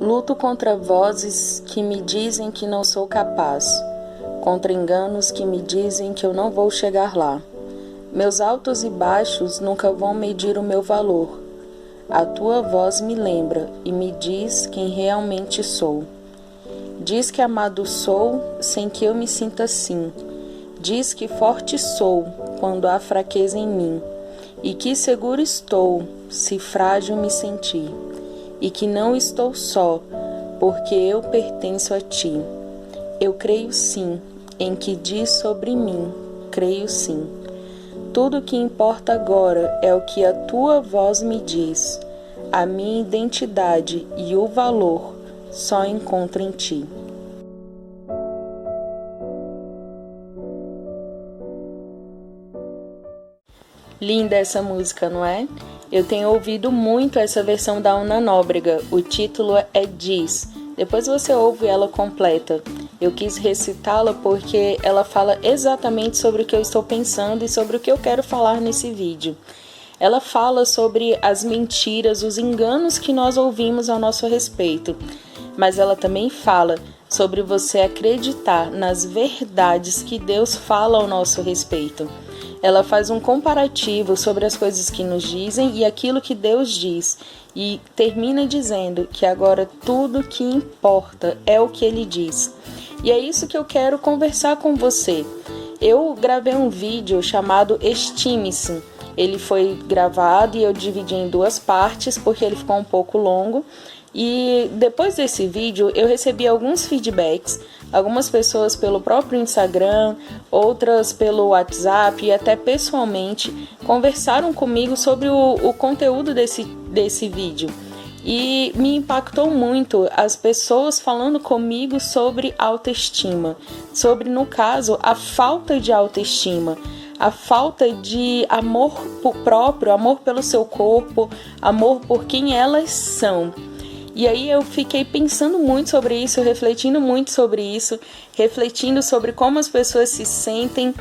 Luto contra vozes que me dizem que não sou capaz, contra enganos que me dizem que eu não vou chegar lá. Meus altos e baixos nunca vão medir o meu valor. A tua voz me lembra e me diz quem realmente sou. Diz que amado sou sem que eu me sinta assim. Diz que forte sou quando há fraqueza em mim. E que seguro estou se frágil me sentir. E que não estou só, porque eu pertenço a ti. Eu creio sim em que diz sobre mim, creio sim. Tudo o que importa agora é o que a tua voz me diz. A minha identidade e o valor só encontro em ti. Linda essa música, não é? Eu tenho ouvido muito essa versão da Ana Nóbrega. O título é Diz. Depois você ouve ela completa. Eu quis recitá-la porque ela fala exatamente sobre o que eu estou pensando e sobre o que eu quero falar nesse vídeo. Ela fala sobre as mentiras, os enganos que nós ouvimos ao nosso respeito. Mas ela também fala sobre você acreditar nas verdades que Deus fala ao nosso respeito. Ela faz um comparativo sobre as coisas que nos dizem e aquilo que Deus diz. E termina dizendo que agora tudo que importa é o que Ele diz. E é isso que eu quero conversar com você. Eu gravei um vídeo chamado Estime-se. Ele foi gravado e eu dividi em duas partes porque ele ficou um pouco longo. E depois desse vídeo eu recebi alguns feedbacks, algumas pessoas pelo próprio Instagram, outras pelo WhatsApp e até pessoalmente conversaram comigo sobre o conteúdo desse vídeo. E me impactou muito as pessoas falando comigo sobre autoestima, sobre, no caso, a falta de autoestima, a falta de amor próprio, amor pelo seu corpo, amor por quem elas são. E aí eu fiquei pensando muito sobre isso, refletindo muito sobre isso, refletindo sobre como as pessoas se sentem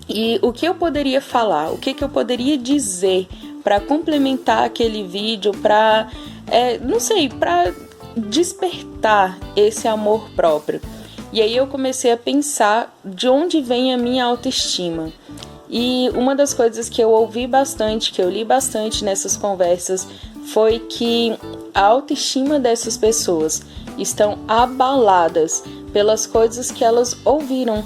e o que eu poderia falar, o que eu poderia dizer para complementar aquele vídeo, para, para despertar esse amor próprio. E aí eu comecei a pensar de onde vem a minha autoestima. E uma das coisas que eu ouvi bastante, que eu li bastante nessas conversas, foi que a autoestima dessas pessoas estão abaladas pelas coisas que elas ouviram,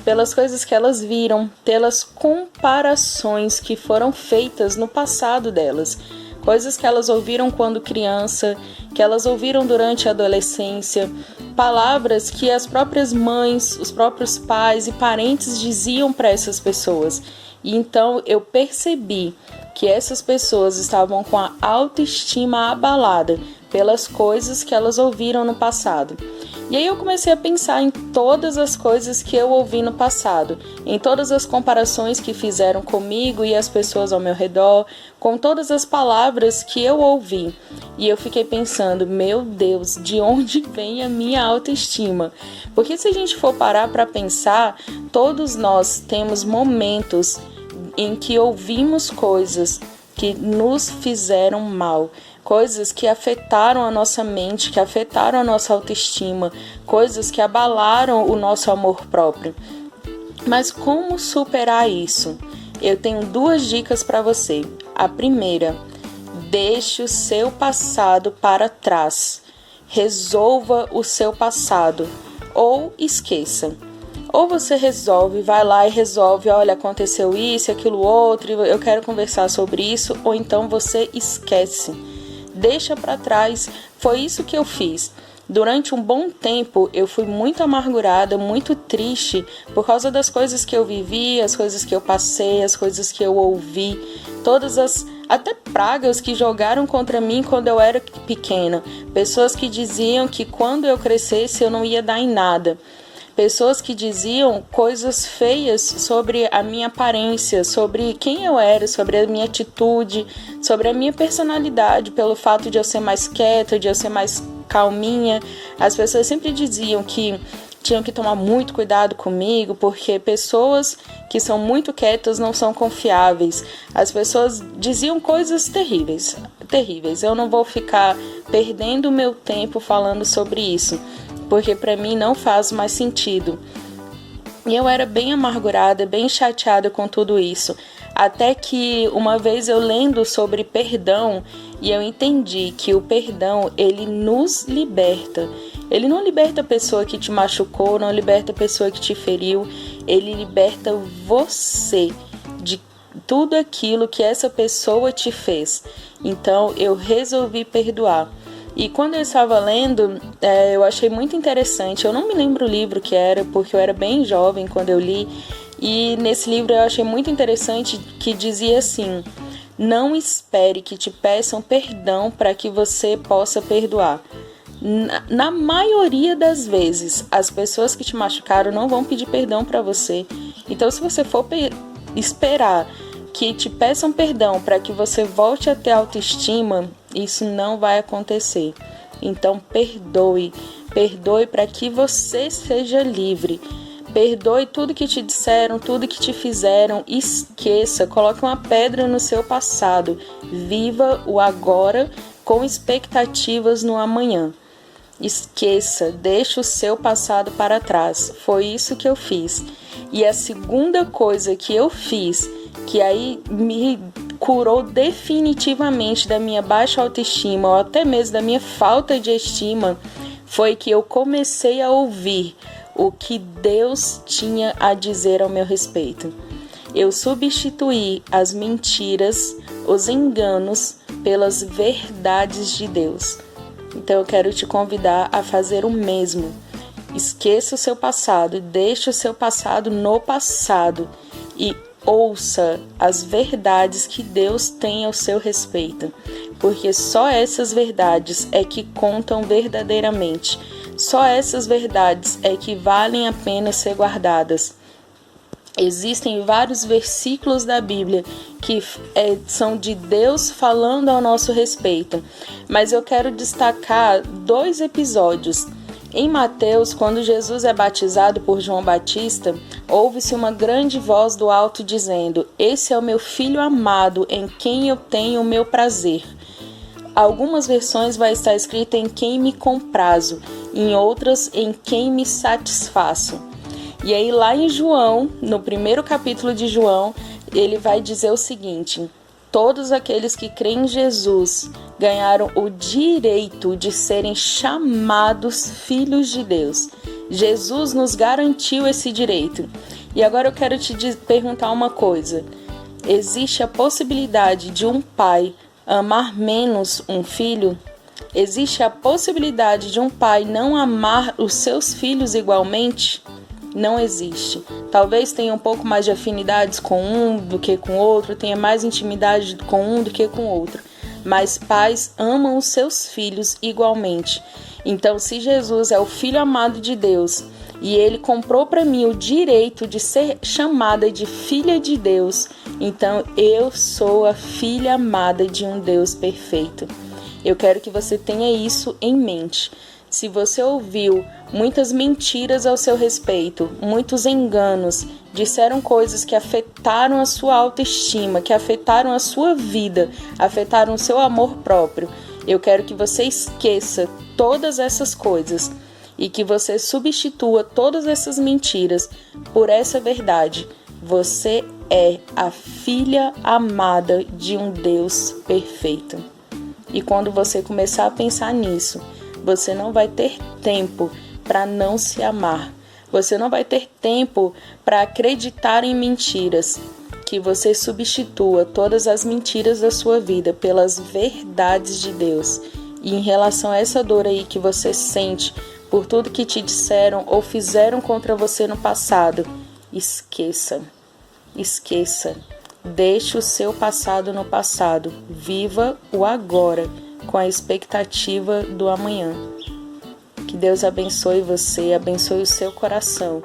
pelas coisas que elas viram, pelas comparações que foram feitas no passado delas. Coisas que elas ouviram quando criança, que elas ouviram durante a adolescência, palavras que as próprias mães, os próprios pais e parentes diziam para essas pessoas. E então eu percebi que essas pessoas estavam com a autoestima abalada pelas coisas que elas ouviram no passado. E aí eu comecei a pensar em todas as coisas que eu ouvi no passado, em todas as comparações que fizeram comigo e as pessoas ao meu redor, com todas as palavras que eu ouvi. E eu fiquei pensando, meu Deus, de onde vem a minha autoestima? Porque se a gente for parar para pensar, todos nós temos momentos em que ouvimos coisas que nos fizeram mal, coisas que afetaram a nossa mente, que afetaram a nossa autoestima, coisas que abalaram o nosso amor próprio. Mas como superar isso? Eu tenho duas dicas para você. A primeira, deixe o seu passado para trás. Resolva o seu passado ou esqueça. Ou você resolve, vai lá e resolve, olha, aconteceu isso, aquilo outro, eu quero conversar sobre isso, ou então você esquece. Deixa para trás. Foi isso que eu fiz. Durante um bom tempo eu fui muito amargurada, muito triste por causa das coisas que eu vivi, as coisas que eu passei, as coisas que eu ouvi, todas as até pragas que jogaram contra mim quando eu era pequena. Pessoas que diziam que quando eu crescesse eu não ia dar em nada. Pessoas que diziam coisas feias sobre a minha aparência, sobre quem eu era, sobre a minha atitude, sobre a minha personalidade, pelo fato de eu ser mais quieta, de eu ser mais calminha. As pessoas sempre diziam que tinham que tomar muito cuidado comigo, porque pessoas que são muito quietas não são confiáveis. As pessoas diziam coisas terríveis. Eu não vou ficar perdendo o meu tempo falando sobre isso, porque para mim não faz mais sentido. E eu era bem amargurada, bem chateada com tudo isso. Até que uma vez eu lendo sobre perdão, e eu entendi que o perdão, ele nos liberta. Ele não liberta a pessoa que te machucou, não liberta a pessoa que te feriu. Ele liberta você de tudo aquilo que essa pessoa te fez. Então eu resolvi perdoar. E quando eu estava lendo, eu achei muito interessante. Eu não me lembro o livro que era, porque eu era bem jovem quando eu li. E nesse livro eu achei muito interessante que dizia assim: não espere que te peçam perdão para que você possa perdoar. Na maioria das vezes, as pessoas que te machucaram não vão pedir perdão para você. Então, se você for esperar que te peçam perdão para que você volte a ter autoestima, isso não vai acontecer. Então, perdoe para que você seja livre. Perdoe tudo que te disseram, tudo que te fizeram, esqueça, coloque uma pedra no seu passado. Viva o agora com expectativas no amanhã. Esqueça, deixe o seu passado para trás. Foi isso que eu fiz. E a segunda coisa que eu fiz, que aí me curou definitivamente da minha baixa autoestima, ou até mesmo da minha falta de estima, foi que eu comecei a ouvir o que Deus tinha a dizer ao meu respeito. Eu substituí as mentiras, os enganos, pelas verdades de Deus. Então eu quero te convidar a fazer o mesmo. Esqueça o seu passado, deixe o seu passado no passado e ouça as verdades que Deus tem ao seu respeito, porque só essas verdades é que contam verdadeiramente. Só essas verdades é que valem a pena ser guardadas. Existem vários versículos da Bíblia que são de Deus falando ao nosso respeito, mas eu quero destacar 2 episódios. Em Mateus, quando Jesus é batizado por João Batista, ouve-se uma grande voz do alto dizendo: "Esse é o meu filho amado, em quem eu tenho o meu prazer." Algumas versões vai estar escrito "em quem me comprazo", em outras "em quem me satisfaço." E aí lá em João, no primeiro capítulo de João, ele vai dizer o seguinte: todos aqueles que creem em Jesus ganharam o direito de serem chamados filhos de Deus. Jesus nos garantiu esse direito. E agora eu quero te perguntar uma coisa. Existe a possibilidade de um pai amar menos um filho? Existe a possibilidade de um pai não amar os seus filhos igualmente? Não existe. Talvez tenha um pouco mais de afinidades com um do que com o outro, tenha mais intimidade com um do que com o outro. Mas pais amam os seus filhos igualmente. Então, se Jesus é o Filho amado de Deus e Ele comprou para mim o direito de ser chamada de filha de Deus, então eu sou a filha amada de um Deus perfeito. Eu quero que você tenha isso em mente. Se você ouviu muitas mentiras ao seu respeito, muitos enganos, disseram coisas que afetaram a sua autoestima, que afetaram a sua vida, afetaram o seu amor próprio, eu quero que você esqueça todas essas coisas e que você substitua todas essas mentiras por essa verdade. Você é a filha amada de um Deus perfeito. E quando você começar a pensar nisso, você não vai ter tempo para não se amar. Você não vai ter tempo para acreditar em mentiras. Que você substitua todas as mentiras da sua vida pelas verdades de Deus. E em relação a essa dor aí que você sente por tudo que te disseram ou fizeram contra você no passado, esqueça. Esqueça. Deixe o seu passado no passado. Viva o agora com a expectativa do amanhã. Que Deus abençoe você, abençoe o seu coração.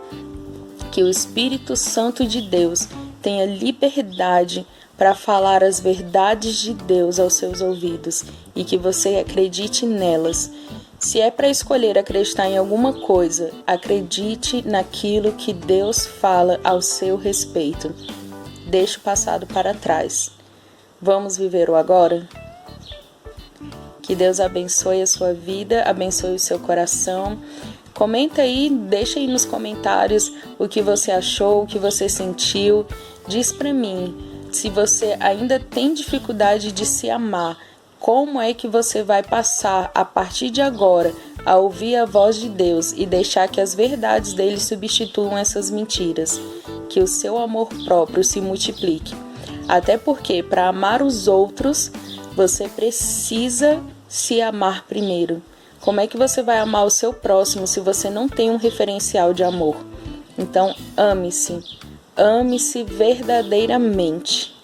Que o Espírito Santo de Deus tenha liberdade para falar as verdades de Deus aos seus ouvidos e que você acredite nelas. Se é para escolher acreditar em alguma coisa, acredite naquilo que Deus fala ao seu respeito. Deixe o passado para trás. Vamos viver o agora? Que Deus abençoe a sua vida, abençoe o seu coração. Comenta aí, deixa aí nos comentários o que você achou, o que você sentiu. Diz para mim, se você ainda tem dificuldade de se amar, como é que você vai passar a partir de agora a ouvir a voz de Deus e deixar que as verdades dele substituam essas mentiras? Que o seu amor próprio se multiplique. Até porque para amar os outros, você precisa se amar primeiro. Como é que você vai amar o seu próximo se você não tem um referencial de amor? Então, ame-se verdadeiramente.